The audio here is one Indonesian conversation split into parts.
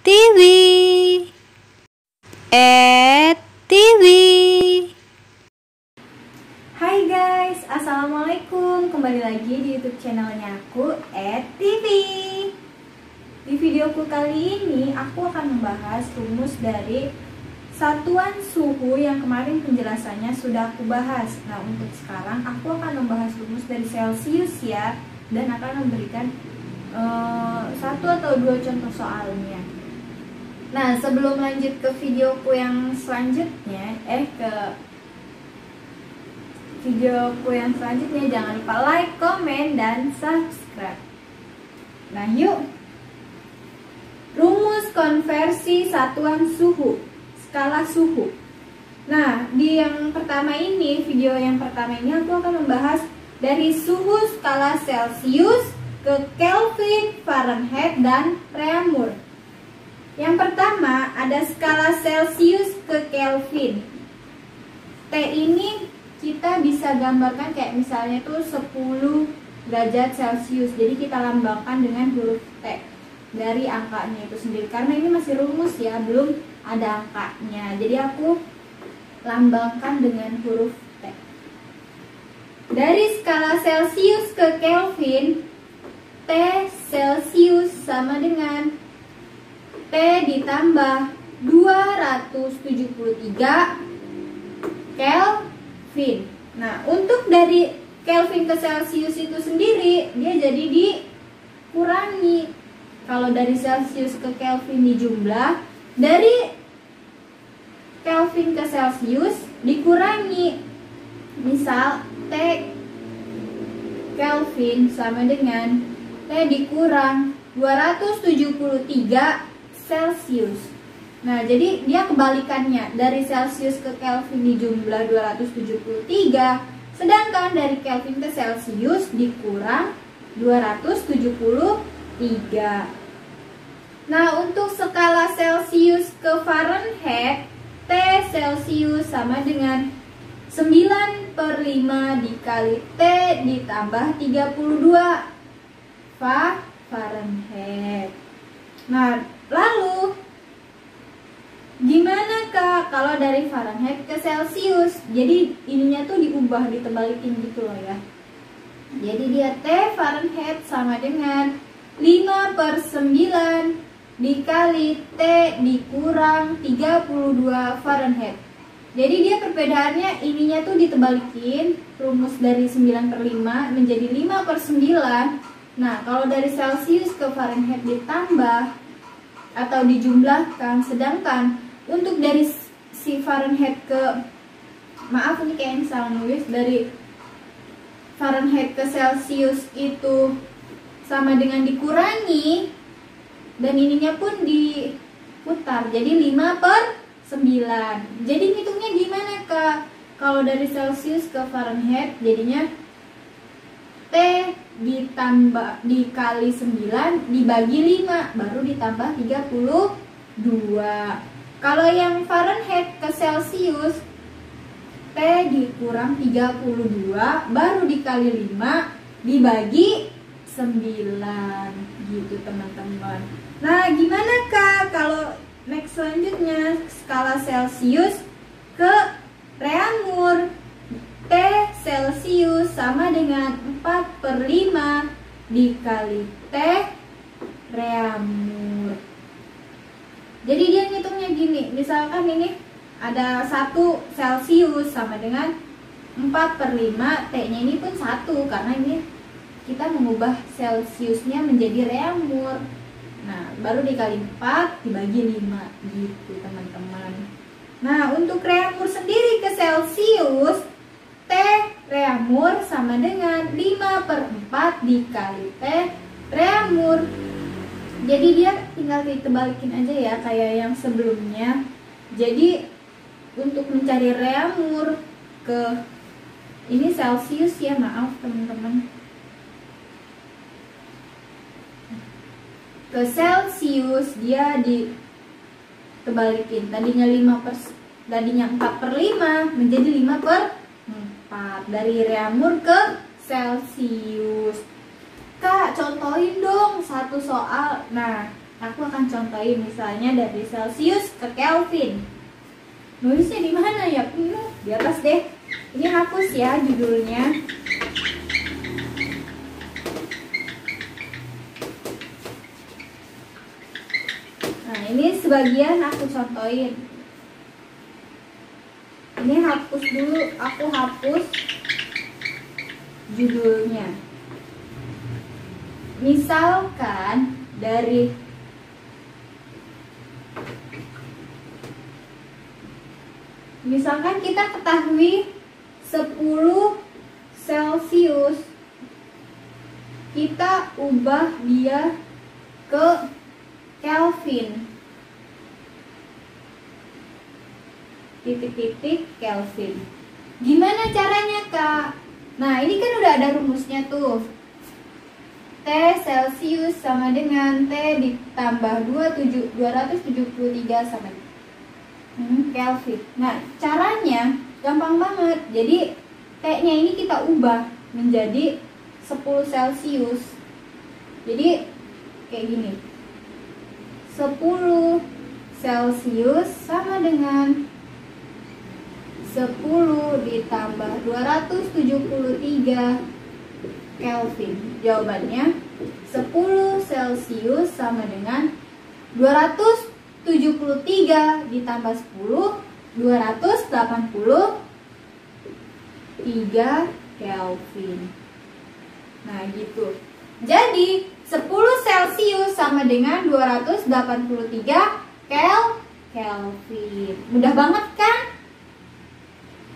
TV. TV. Hai guys, assalamualaikum. Kembali lagi di YouTube channelnya aku, TV. Di videoku kali ini aku akan membahas rumus dari satuan suhu yang kemarin penjelasannya sudah aku bahas. Nah, untuk sekarang aku akan membahas rumus dari Celsius ya, dan akan memberikan satu atau dua contoh soalnya. Nah, sebelum lanjut ke videoku yang selanjutnya, jangan lupa like, komen, dan subscribe. Nah, yuk. Rumus konversi satuan suhu, skala suhu. Nah, di video yang pertama ini aku akan membahas dari suhu skala Celsius ke Kelvin, Fahrenheit, dan Reaumur. Yang pertama ada skala Celsius ke Kelvin. T ini kita bisa gambarkan kayak misalnya tuh 10 derajat Celsius. Jadi kita lambangkan dengan huruf T dari angkanya itu sendiri. Karena ini masih rumus ya, belum ada angkanya. Jadi aku lambangkan dengan huruf T. Dari skala Celsius ke Kelvin, T Celsius sama dengan T ditambah 273 Kelvin. Nah, untuk dari Kelvin ke Celsius itu sendiri, dia jadi dikurangi. Kalau dari Celsius ke Kelvin dijumlah, dari Kelvin ke Celsius dikurangi. Misal T Kelvin sama dengan T dikurang 273 Celsius. Nah, jadi dia kebalikannya. Dari Celsius ke Kelvin dijumlah 273, sedangkan dari Kelvin ke Celsius dikurang 273. Nah, untuk skala Celsius ke Fahrenheit, T Celsius sama dengan 9/5 dikali T ditambah 32 Fahrenheit. Nah, lalu gimana Kak kalau dari Fahrenheit ke Celsius? Jadi ininya tuh diubah, ditebalikin gitu loh ya. Jadi dia T Fahrenheit sama dengan 5/9 dikali T dikurang 32 Fahrenheit. Jadi dia perbedaannya ininya tuh ditebalikin, rumus dari 9/5 menjadi 5/9. Nah, kalau dari Celsius ke Fahrenheit ditambah atau dijumlahkan, sedangkan untuk dari si Fahrenheit ke, maaf ini kayak misalnya nulis dari Fahrenheit ke Celsius itu sama dengan dikurangi, dan ininya pun diputar jadi 5/9. Jadi hitungnya gimana Kak? Kalau dari Celsius ke Fahrenheit jadinya T ditambah dikali 9 dibagi 5 baru ditambah 32. Kalau yang Fahrenheit ke Celsius, T dikurang 32 baru dikali 5 dibagi 9 gitu teman-teman. Nah, gimana Kak kalau next selanjutnya skala Celsius ke Reaumur? T Celsius sama dengan 4/5 dikali T Reaumur. Jadi dia ngitungnya gini, misalkan ini ada 1 Celsius sama dengan 4/5, T-nya ini pun 1 karena ini kita mengubah Celsiusnya menjadi Reaumur. Nah, baru dikali 4 dibagi 5 gitu teman-teman. Nah, untuk Reaumur sendiri ke Celsius, T Reaumur sama dengan 5/4 dikali T Reaumur. Jadi dia tinggal ditebalikin aja ya kayak yang sebelumnya. Jadi untuk mencari Reaumur ke ini Celsius ya, maaf teman-teman. Ke Celsius dia ditebalikin. Tadinya 4/5 menjadi 5/4 dari Reaumur ke Celsius. Kak, contohin dong satu soal. Nah, Aku akan contohin misalnya dari Celsius ke Kelvin. Nulisnya di mana ya? Di atas deh. Ini hapus ya judulnya. Nah, ini sebagian aku contohin. Ini hapus dulu, aku hapus judulnya. Misalkan misalkan kita ketahui 10 Celsius, kita ubah dia ke Kelvin. Titik-titik Kelvin. Gimana caranya, Kak? Nah, ini kan udah ada rumusnya tuh. T Celsius sama dengan T ditambah 273 sama Kelvin. Nah, caranya gampang banget. Jadi T-nya ini kita ubah menjadi 10 Celsius. Jadi kayak gini. 10 Celsius sama dengan 10 ditambah 273 Kelvin. Jawabannya 10 Celsius sama dengan 273 ditambah 10, 283 Kelvin. Nah, gitu. Jadi 10 Celsius sama dengan 283 Kelvin. Mudah banget kan?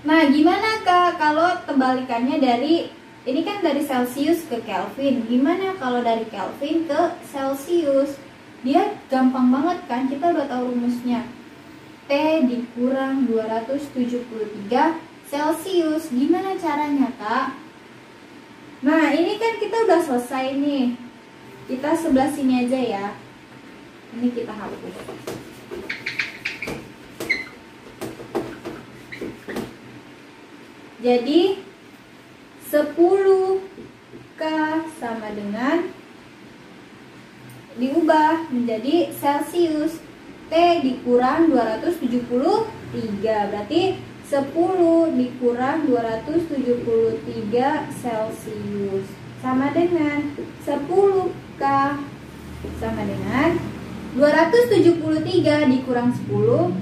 Nah, gimana Kak kalau kebalikannya dari ini kan dari Celsius ke Kelvin. Gimana kalau dari Kelvin ke Celsius? Dia gampang banget kan? Kita udah tahu rumusnya. T dikurang 273 Celsius. Gimana caranya, Kak? Nah, ini kan kita udah selesai nih. Kita sebelah sini aja ya. Ini kita hapus. Jadi 10K sama dengan diubah menjadi Celsius. T dikurang 273. Berarti 10 dikurang 273 Celsius sama dengan 10K sama dengan 273 dikurang 10,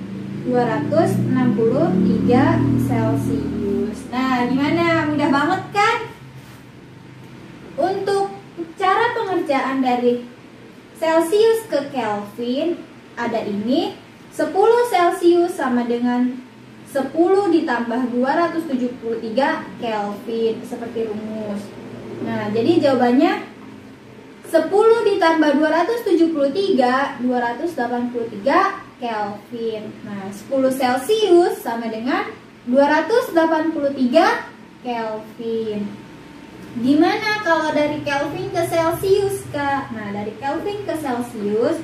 263 Celsius. Nah, gimana? Mudah banget kan? Untuk cara pengerjaan dari Celsius ke Kelvin ada ini. 10 Celsius sama dengan 10 ditambah 273 Kelvin seperti rumus. Nah, jadi jawabannya 10 ditambah 273 283 Kelvin. Nah, 10 Celsius sama dengan 283 Kelvin. Gimana kalau dari Kelvin ke Celsius, Kak? Nah, dari Kelvin ke Celsius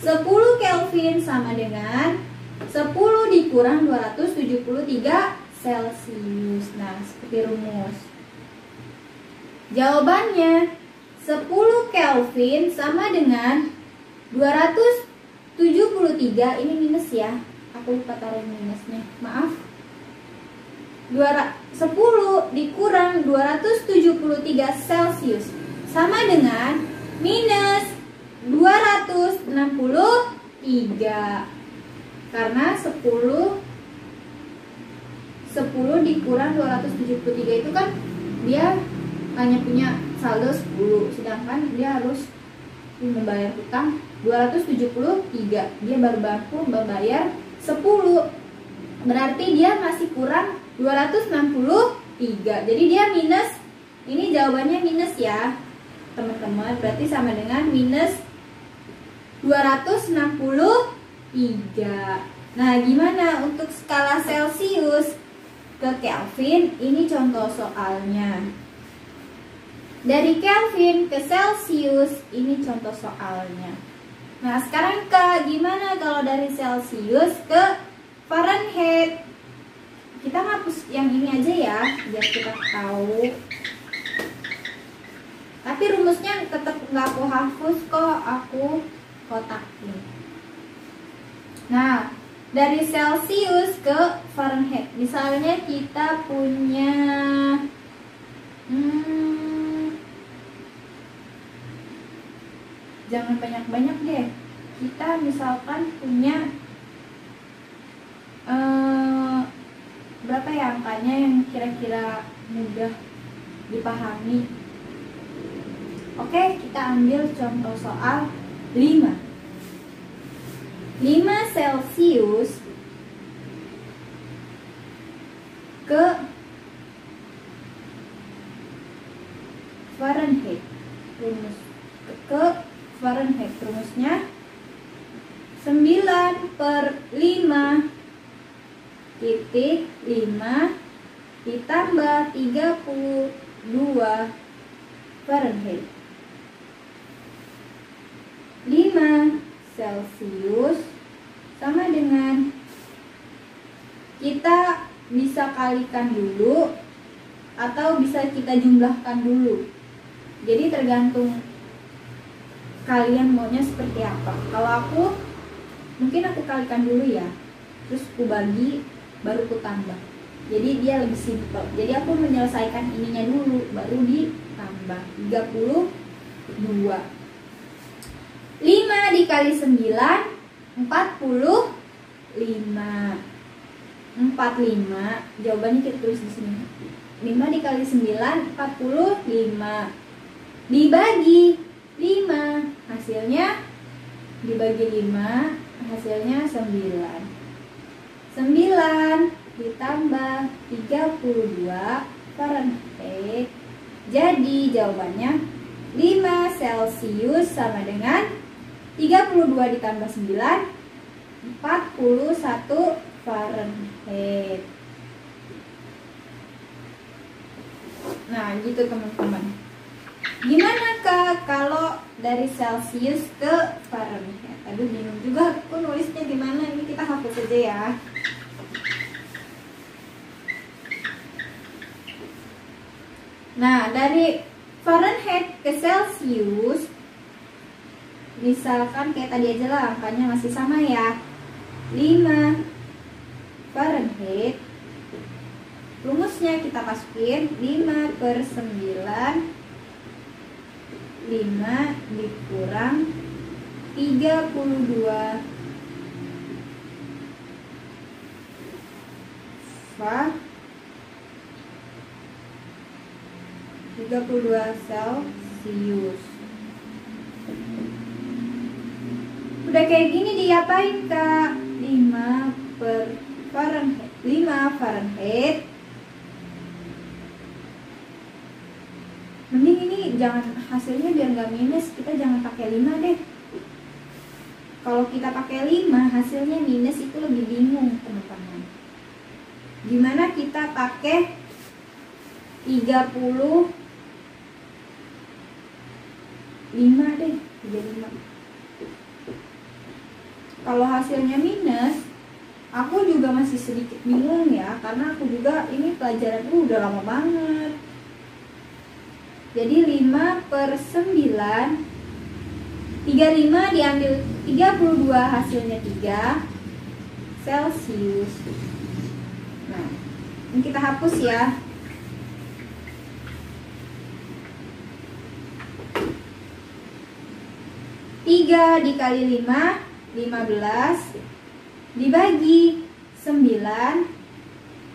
10 Kelvin sama dengan 10 dikurang 273 Celsius. Nah, seperti rumus. Jawabannya 10 Kelvin sama dengan 273. Ini minus ya. Aku lupa taruh minusnya. Maaf. 10 dikurang 273 Celsius sama dengan minus 263. Karena 10 dikurang 273 itu kan dia hanya punya saldo 10, sedangkan dia harus membayar utang 273. Dia baru mampu membayar 10. Berarti dia masih kurang 263. Jadi dia minus. Ini jawabannya minus ya, teman-teman. Berarti sama dengan minus 263. Nah, gimana untuk skala Celsius ke Kelvin? Ini contoh soalnya. Dari Kelvin ke Celsius, ini contoh soalnya. Nah, sekarang Kak, gimana kalau dari Celsius ke Fahrenheit? Kita ngapus yang ini aja ya, biar kita tahu. Tapi rumusnya tetap nggak aku hapus kok, aku kotak ini. Nah, dari Celsius ke Fahrenheit, misalnya kita punya jangan banyak-banyak deh. Kita misalkan punya berapa ya angkanya yang kira-kira mudah dipahami. Oke, kita ambil contoh soal 5. 5 Celsius ke Fahrenheit. Rumus ke Fahrenheit, rumusnya 9/5 titik 5 ditambah 32 Fahrenheit. 5 Celsius sama dengan, kita bisa kalikan dulu atau bisa kita jumlahkan dulu. Jadi tergantung kalian maunya seperti apa. Kalau aku, mungkin aku kalikan dulu ya, terus aku bagi, baru aku tambah. Jadi dia lebih simpel. Jadi aku menyelesaikan ininya dulu, baru ditambah 32. 5 dikali 9 45. 45. Jawabannya kita tulis di sini. 5 dikali 9 45. Dibagi 5, hasilnya dibagi 5, hasilnya 9. 9 ditambah 32 Fahrenheit. Jadi jawabannya 5 Celsius sama dengan 32 ditambah 9, 41 Fahrenheit. Nah, gitu teman-teman. Gimana Kak kalau dari Celsius ke Fahrenheit? Aduh, bingung juga aku nulisnya di mana. Ini kita hapus aja ya. Nah, dari Fahrenheit ke Celsius, misalkan kayak tadi aja lah, angkanya masih sama ya, 5 Fahrenheit. Rumusnya kita masukin 5/9, 5 dikurang 32 Celsius. Udah kayak gini diapain Kak? 5 Fahrenheit. Mending ini jangan, hasilnya biar nggak minus, kita jangan pakai 5 deh. Kalau kita pakai 5 hasilnya minus itu lebih bingung teman-teman. Gimana kita pakai 35 deh, 35. Kalau hasilnya minus, aku juga masih sedikit bingung ya, karena aku juga ini pelajaran udah lama banget. Jadi 5/9, 35 diambil 32, hasilnya 3 Celsius. Nah, ini kita hapus ya. 3 dikali 5, 15, dibagi 9,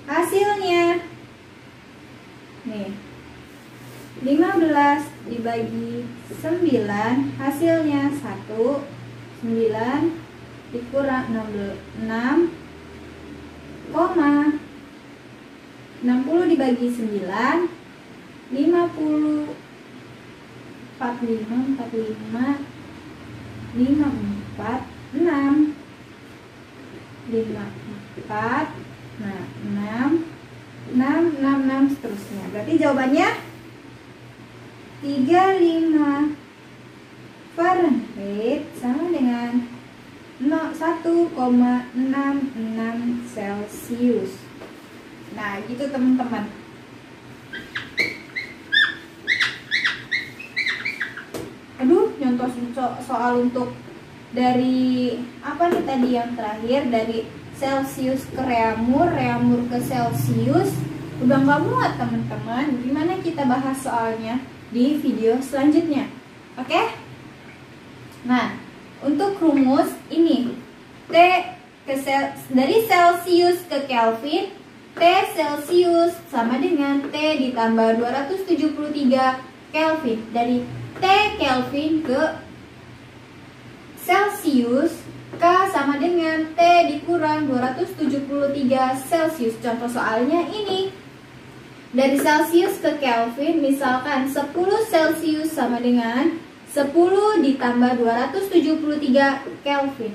hasilnya nih 15 dibagi 9, hasilnya 1, 9 dikurang 6, 60 dibagi 9, 50, 45, 54, 6, 54, nah 6, seterusnya. Berarti jawabannya 35 Fahrenheit sama dengan 1,66 Celsius. Nah, gitu teman-teman. Aduh, nyontoh soal untuk dari apa nih tadi yang terakhir, dari Celsius ke Reaumur, Reaumur ke Celsius, udah nggak muat teman-teman. Gimana kita bahas soalnya di video selanjutnya, oke? Nah, untuk rumus ini T dari Celsius ke Kelvin, T Celsius sama dengan T ditambah 273 Kelvin. Dari T Kelvin ke Celsius, K sama dengan T dikurang 273 Celsius. Contoh soalnya ini. Dari Celsius ke Kelvin, misalkan 10 Celsius sama dengan 10 ditambah 273 Kelvin.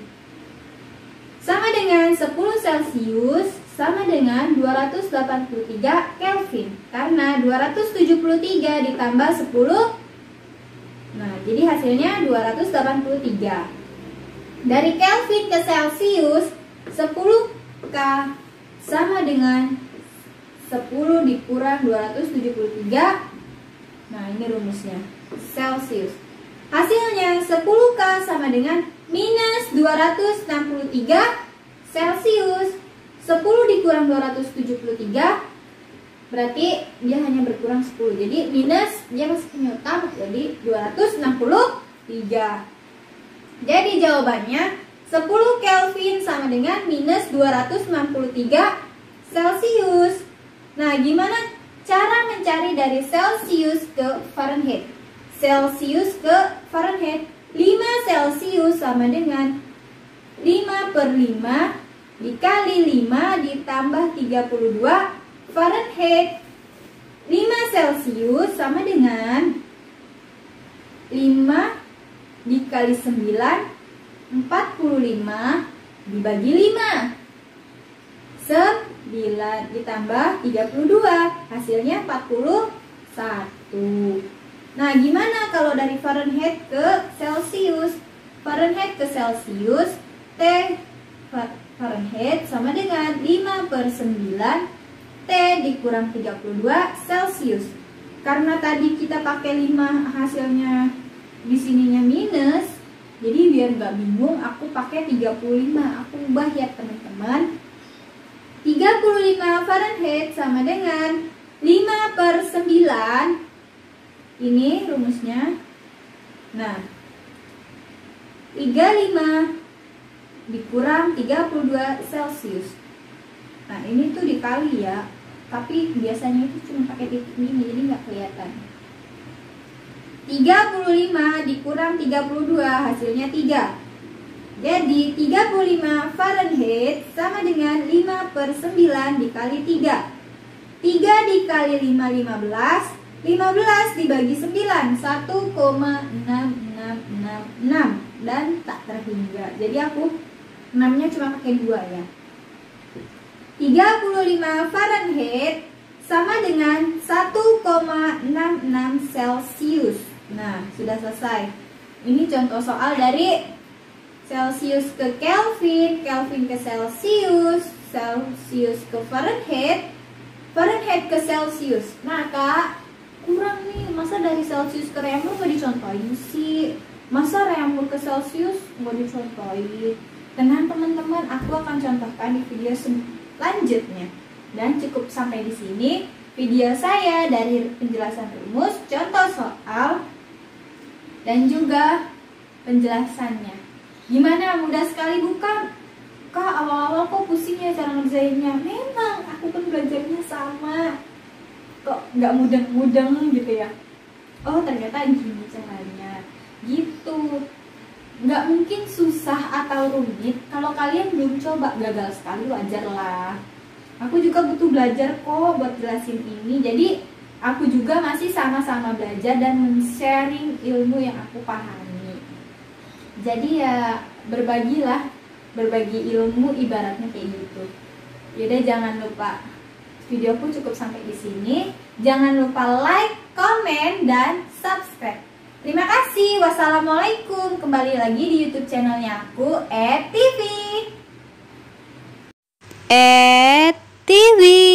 Sama dengan 10 Celsius sama dengan 283 Kelvin. Karena 273 ditambah 10, nah jadi hasilnya 283. Dari Kelvin ke Celsius, 10K sama dengan 10 dikurang 273. Nah, ini rumusnya. Celsius. Hasilnya 10K sama dengan minus 263 Celsius. 10 dikurang 273 berarti dia hanya berkurang 10. Jadi minus, dia masih penyutam, jadi 263. Jadi jawabannya 10 Kelvin sama dengan minus 263 Celsius. Nah, gimana cara mencari dari Celsius ke Fahrenheit? Celsius ke Fahrenheit, 5 Celsius sama dengan 5 per 5 dikali 5 ditambah 32 Fahrenheit. 5 Celsius sama dengan 5 dikali 9, 45 dibagi 5, 9 ditambah 32, hasilnya 41. Nah, gimana kalau dari Fahrenheit ke Celsius? Fahrenheit ke Celsius, T Fahrenheit sama dengan 5 per 9 T dikurang 32 Celsius. Karena tadi kita pakai 5, hasilnya di sininya minus, jadi biar nggak bingung aku pakai 35. Aku ubah ya teman-teman. 35 Fahrenheit sama dengan 5 per 9. Ini rumusnya. Nah, 35 dikurang 32 Celsius. Nah, ini tuh dikali ya, tapi biasanya itu cuma pakai titik ini, jadi nggak kelihatan. 35 dikurang 32, hasilnya 3. Jadi 35 Fahrenheit sama dengan 5 per 9 dikali 3. 3 dikali 5, 15. 15 dibagi 9, 1,6666. Dan tak terhingga. Jadi aku 6-nya cuma pakai 2 ya. 35 Fahrenheit sama dengan 1,66 Celsius. Nah, sudah selesai. Ini contoh soal dari Celsius ke Kelvin, Kelvin ke Celsius, Celsius ke Fahrenheit, Fahrenheit ke Celsius. Nah, Kak, kurang nih. Masa dari Celsius ke Reaumur nggak dicontohin sih? Masa Reaumur ke Celsius nggak dicontohin? Tenang teman-teman, aku akan contohkan di video selanjutnya. Dan cukup sampai di sini video saya dari penjelasan rumus, contoh soal, dan juga penjelasannya. Gimana? Mudah sekali bukan? Kak, awal-awal kok pusing ya cara ngerjainnya? Memang, aku kan belajarnya sama. Kok nggak mudeng-mudeng gitu ya? Oh, ternyata gini caranya. Gitu. Nggak mungkin susah atau rumit. Kalau kalian belum coba, gagal sekali wajar lah. Aku juga butuh belajar kok buat jelasin ini. Jadi aku juga masih sama-sama belajar dan men-sharing ilmu yang aku pahami. Jadi ya berbagilah, berbagi ilmu ibaratnya kayak gitu. Yaudah, jangan lupa videoku cukup sampai di sini. Jangan lupa like, komen, dan subscribe. Terima kasih. Wassalamualaikum. Kembali lagi di YouTube channelnya aku, TV. TV.